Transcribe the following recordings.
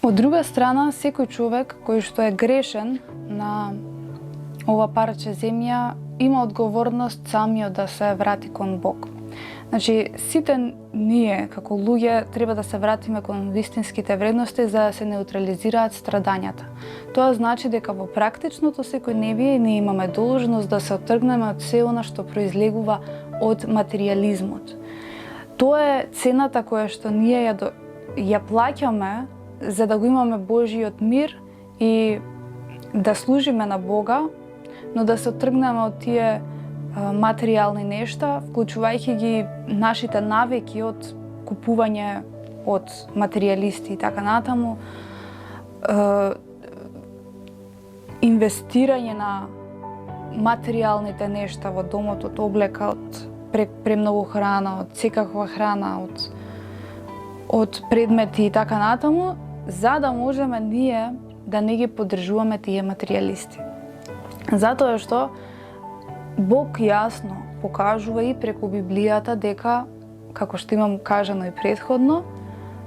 Од друга страна, секој човек кој што е грешен на ова парче земја има одговорност самиот да се врати кон Бог. Значи, сите ние како луѓе треба да се вратиме кон вистинските вредности за да се неутрализираат страдањата. Тоа значи дека во практичното секојдневие ние имаме должност да се оттргнеме од се она што произлегува од материјализмот. Тоа е цената која што ние ја плаќаме за да го имаме Божиот мир и да служиме на Бога, но да се оттргнеме од тие материјални нешта, вклучувајќи ги нашите навики од купување од материјалисти и така натаму, инвестирање на материјалните нешта во домот, од облека, од премногу храна, од секаква храна, од предмети и така натаму, за да можеме ние да не ги поддржуваме тие материјалисти. Затоа што Бог јасно покажува и преку Библијата дека, како што имам кажано и претходно,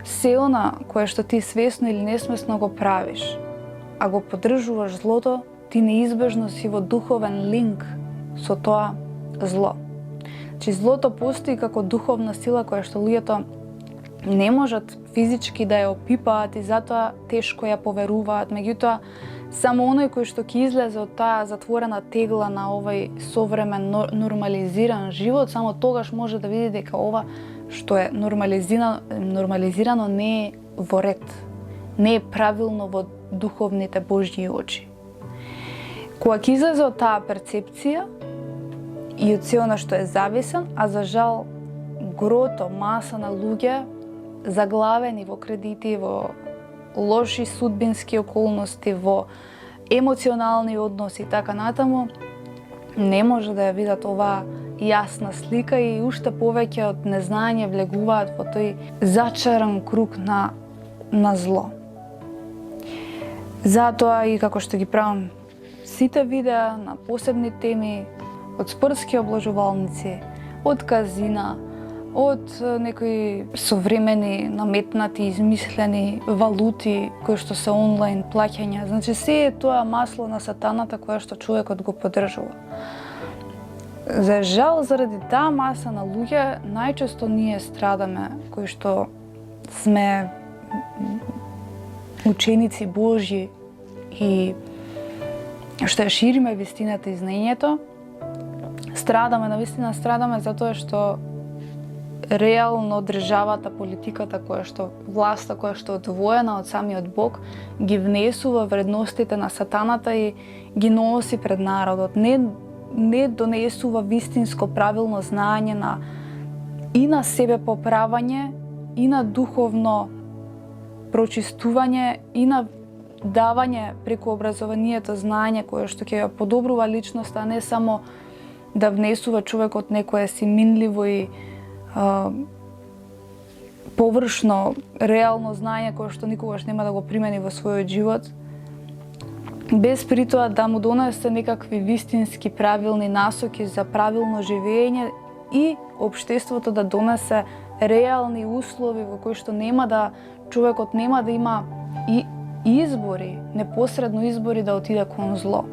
се она кое што ти свесно или несвесно го правиш, а го поддржуваш злото, ти неизбежно си во духовен линк со тоа зло. Значи, злото постои како духовна сила која што луѓето не можат физички да ја опипаат и затоа тешко ја поверуваат. Меѓутоа, само оној кој што ќе излезе од таа затворена тегла на овој современ нормализиран живот, само тогаш може да види дека ова што е нормализирано не е во ред, не е правилно во духовните Божји очи. Кога ќе излезе од таа перцепција и од се она што е зависен, а за жал грото, маса на луѓе заглавени во кредити, во лоши судбински околности, во емоционални односи и така натаму, не може да ја видат оваа јасна слика и уште повеќе од незнање влегуваат во тој зачаран круг на зло. Затоа и како што ги правам сите видеа на посебни теми, од спортски облажувалници, од казина, од некои современи, наметнати, измислени валути кои што се онлайн плаќања. Значи, се е тоа масло на сатаната која што човекот го поддржува. За жал, заради таа маса на луѓе, најчесто ние страдаме, кои што сме ученици Божји и што ја шириме вистината и знаењето, страдаме затоа што реално државата, политиката власта која што е одвоена од самиот Бог ги внесува вредностите на сатаната и ги носи пред народот. Не донесува вистинско правилно знаење и на себе поправање, и на духовно прочистување, и на давање преку образованието знаење кое што ќе ја подобрува личноста, а не само да внесува човекот некое си минливо и површно, реално знаење кое што никогаш нема да го примени во својот живот, без при тоа да му донесе некакви вистински правилни насоки за правилно живење и општеството да донесе реални услови во кои што човекот нема да има и избори, непосредно избори да отиде кон зло.